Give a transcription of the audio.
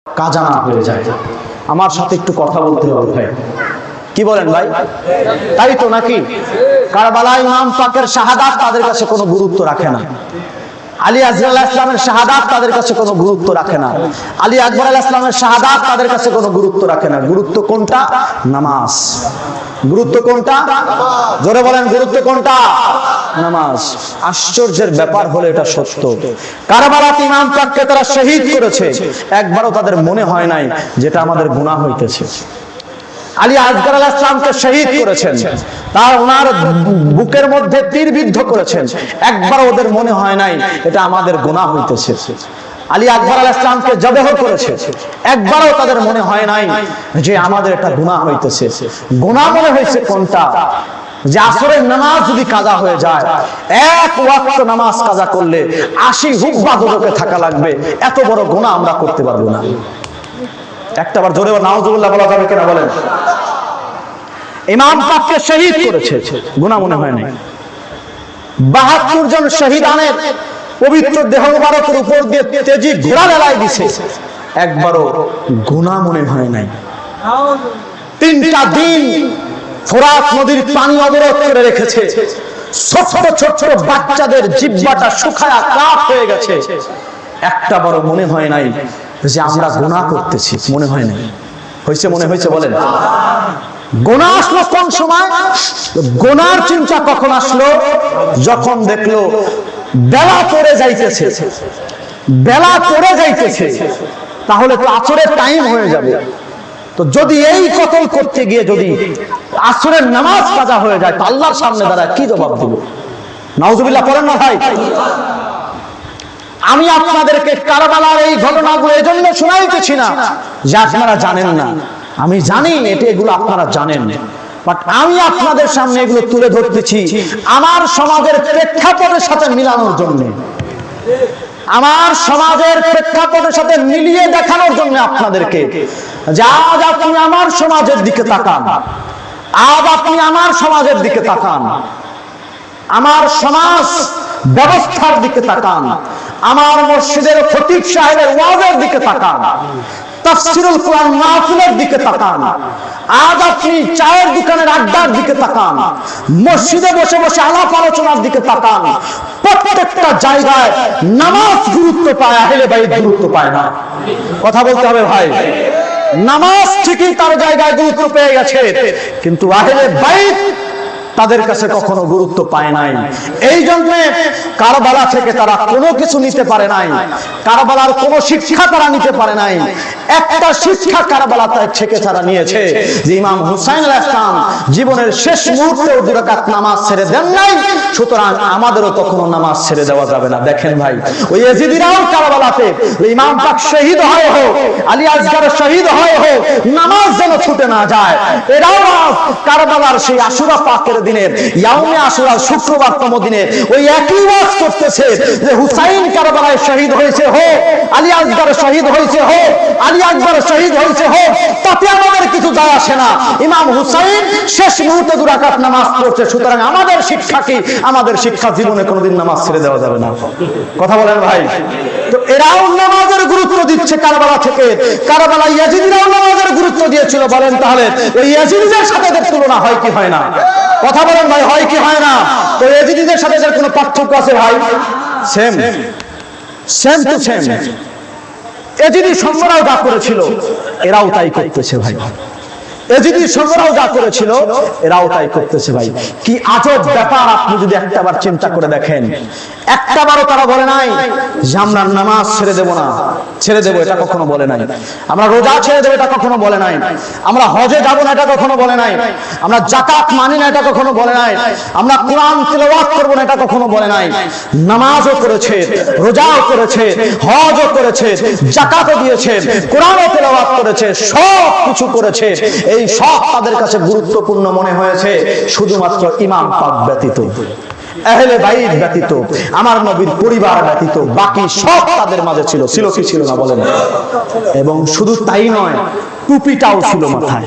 কাজা না হয়ে যায়। আমার সাথে একটু কথা বলতে হবে ভাই, কি বলেন ভাই? তাই তো নাকি? কারবালা ইমাম পাকের শাহাদাত তাদের কাছে কোনো গুরুত্ব রাখে না। আলী আসগর আলাইহিস সালামের শাহাদাত তাদের কাছে কোনো গুরুত্ব রাখে না। আলী আকবর আলাইহিস সালামের শাহাদাত তাদের কাছে কোনো গুরুত্ব রাখে না। গুরুত্ব কোনটা? নামাজ। গুরুত্ব কোনটা? জোরে বলেন, গুরুত্ব কোনটা? নামাজ। আশ্চর্যের ব্যাপার হলো এটা সত্য, কারবালাতে ইমাম পাককে তারা শহীদ করেছে, একবারও তাদের মনে হয় নাই যেটা আমাদের গুনাহ হইতেছে। আলী আসগর আলাইহিস সালামকে শহীদ করেছেন, তার ওনার বুকের মধ্যে তীর বিদ্ধ করেছেন, একবার ওদের মনে হয় নাই এটা আমাদের গুনাহ হইতেছে। আলী আকবর আলাইহিস সালামকে জবেহ করেছে, একবারও তাদের মনে হয় নাই যে আমাদের এটা গুনাহ হইতেছে। গুনাহ মনে হয়েছে কোনটা? যে আসরের নামাজ যদি কাজা হয়ে যায়, এক ওয়াক্ত নামাজ কাজা করলে 80 হুকবা দোজখে থাকা লাগবে, এত বড় গুনাহ আমরা করতে পারবো না। একটাবার জোরে নাউজুবিল্লাহ বলা যাবে কিনা বলেন? ইমাম পাককে শহীদ করেছে, গুনাহ মনে হয় নাই। 72 জন শহীদানের পবিত্র দেহ মুবারকের উপর দিয়ে তেজি ঘোড়া লড়াই দিছে, একবারও গুনাহ মনে হয় নাই। 3টা দিন ফোরাত নদীর পানি অবরোধ করে রেখেছে, ছোট ছোট বাচ্চাদের জিহ্বাটা শুকায়া কাঠ হয়ে গেছে, একটা বড় মনে হয় নাই যে আমরা গুনাহ করতেছি, মনে হয় নাই। হয়েছে? মনে হয়েছে? বলেন। গুনাহ আসলো কোন সময়? গুনার চিন্তা কখন আসলো? যখন দেখলো বেলা পড়ে যাইতেছে, বেলা পড়ে যাইতেছে, তাহলে তো আসরের টাইম হয়ে যাবে। তো যদি এই কতল করতে গিয়ে যদি আসরের নামাজ কাজা হয়ে যায়, তো আল্লাহর সামনে দাঁড়ায় কি জবাব দিব? নাউজুবিল্লাহ পড়েন না ভাই। আমি আপনাদেরকে কারবালার এই ঘটনাগুলো এজন্য শোনাইতেছি না যে আপনারা জানেন না, আমি জানি এগুলো আপনারা জানেন, বাট আমি আপনাদের সামনে এগুলো তুলে ধরতেছি আমার সমাজের প্রেক্ষাপটের সাথে মিলানোর জন্য, আমার সমাজের প্রেক্ষাপটের সাথে মিলিয়ে দেখানোর জন্য আপনাদেরকে। যে আজ আপনি আমার সমাজের দিকে তাকান, আজ আপনি আমার সমাজের দিকে তাকান, আমার সমাজ ব্যবস্থার দিকে তাকান, আমার মসজিদের খতিব সাহেবের ওয়াজের দিকে তাকান, তাফসীরুল কোরআন মাহফিলের দিকে তাকান, আজ আপনি চায়ের দোকানের আড্ডার দিকে তাকান, মসজিদে বসে বসে আলাপ আলোচনার দিকে তাকান, প্রত্যেকটা জায়গায় নামাজ গুরুত্ব পায়, আহলে বাইত গুরুত্ব পায় না। কথা বলতে হবে ভাই। নামাজ ঠিকই তার জায়গায় গুরুত্ব পেয়ে গেছে, কিন্তু আহলে বাইত তাদের কাছে কখনো গুরুত্ব পায় নাই। এই জন্য কারবালা থেকে তারা কোনো কিছু নিতে পারে নাই, কারবালার কোনো শিক্ষা তারা নিতে পারে নাই। একটা শিক্ষা কারবালা থেকে তারা নিয়েছে যে ইমাম হুসাইন আলাইহিস সালাম জীবনের শেষ মুহূর্তেও 2 রাকাত নামাজ ছেড়ে দেন নাই, সুতরাং আমাদেরও তখনও নামাজ ছেড়ে দেওয়া যাবে না। দেখেন ভাই, ওই ইয়াজিদিরাও কারবালাতে ইমাম পাক শহীদ হয় হোক, আলী আসগর শহীদ হয় হোক, নামাজ যেন ছুটে না যায়। এরাও কারবালার সেই আশুরা পাকের দিনের ইয়াউমে আশুরা শুক্রবারতম দিনে ওই একই ওয়াজ করতেছে যে হুসাইন কারবালায় শহীদ হয়েছে হোক, আলী আসগর শহীদ হয়েছে হোক, আলী আকবর শহীদ হয়েছে হোক, তাতে আমাদের কিছু যায় আসে না। ইমাম হুসাইন শেষ মুহূর্তে 2 রাকাত নামাজ পড়ছে, সুতরাং আমাদের শিক্ষা কি? আমাদের শিক্ষা জীবনে কোনোদিন নামাজ ছেড়ে দেওয়া যাবে না। কথা বলেন ভাই। তো এরাও নামাজের গুরুত্ব দিচ্ছে কারবালা থেকে, কারবালা ইয়াজিদিরাও নামাজের গুরুত্ব দিয়েছিল। বলেন তাহলে ওই ইয়াজিদিদের সাথে এদের তুলনা হয় কি হয় না? কথা বলেন ভাই, হয় কি হয় না? তো ইয়াজিদিদের সাথে এদের কোনো পার্থক্য আছে ভাই? Same to same. এজিদি সঙ্গরাও যা করেছিল এরাও তাই করতেছে ভাই, এজিদি সঙ্গরাও যা করেছিল এরাও তাই করতেছে ভাই। কি আজব ব্যাপার! আপনি যদি একটাবার চিন্তা করে দেখেন, একটাবারও তারা বলে নাই যে আমরা নামাজ ছেড়ে দেব না, ছেড়ে দেব, এটা কখনো বলে নাই। আমরা রোজা ছেড়ে দেব, এটা কখনো বলে নাই। আমরা হজে যাব না, এটা কখনো বলে নাই। আমরা যাকাত মানি না, এটা কখনো বলে নাই। আমরা কোরআন তেলাওয়াত করব না, এটা কখনো বলে নাই। নামাজও করেছে, রোজাও করেছে, হজও করেছে, যাকাতও দিয়েছে, কোরআনও তেলাওয়াত করেছে, সব কিছু করেছে। এই সব তাদের কাছে গুরুত্বপূর্ণ মনে হয়েছে শুধুমাত্র ইমাম পাক ব্যতীত, আহলে বাইত ব্যতীত, আমার নবীর পরিবার ব্যতীত বাকি সব তাদের মাঝে ছিল। ছিল কি ছিল না বলেন? এবং শুধু তাই নয়, টুপিটাও ছিল মাথায়।